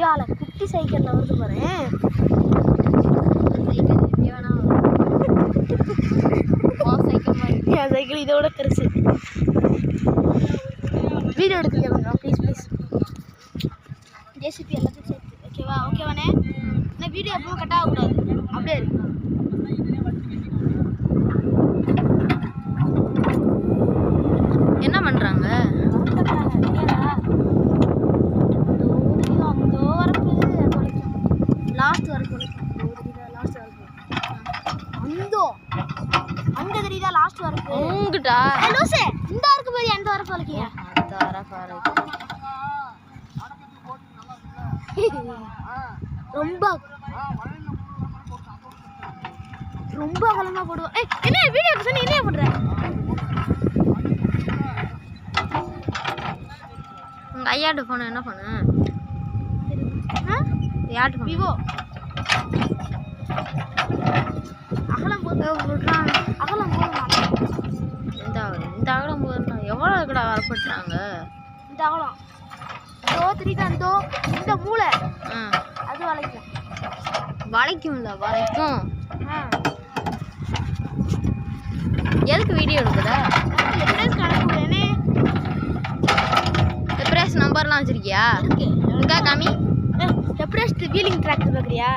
ஐயால குட்டி சைக்கிளில் வருது பாரு. என் சைக்கிள் இதோட பெருசு. வீடியோ எடுத்துக்கோங்க ப்ளீஸ் ப்ளீஸ். ஜேசிபி எல்லாத்தையும் சேர்த்து ஓகேவா? ஓகேவானே? ஆனால் வீடியோ எப்பவும் கட் ஆகக்கூடாது, அப்படியே இருக்கு. என்ன பண்ணுறாங்க? லாஸ்ட் வரைக்கும் லாஸ்ட் வரைக்கும் அங்க தெரியுதா? லாஸ்ட் வரைக்கும் உங்ககிட்டா லூசே இந்த வரைக்கும் போய் அந்த வரைக்கும் வலிக்கியா? அந்த ரொம்ப ரொம்ப அகலமா போடுவோம். என்ன வீடியோ சொன்னி என்ன பண்ற? உங்க ஐயாட்ட போன என்ன பண்ண? யார்ட்டு விவோ அகலம் போது அகலம் போது இந்த அகலம் போதுனா எவ்வளோ கூட வரப்பட்டுறாங்க? இந்த அகலம் தெரியுதா? இந்த மூளை அது வளைக்கும். வளைக்கும்ல வளைக்கும். எதுக்கு வீடியோ எடுக்குதா? எப்ரேஸ் நம்பர்லாம் வச்சிருக்கியா? இருக்கு. காமி எப்ரேஸ் வீலிங் ட்ராக் பார்க்குறியா?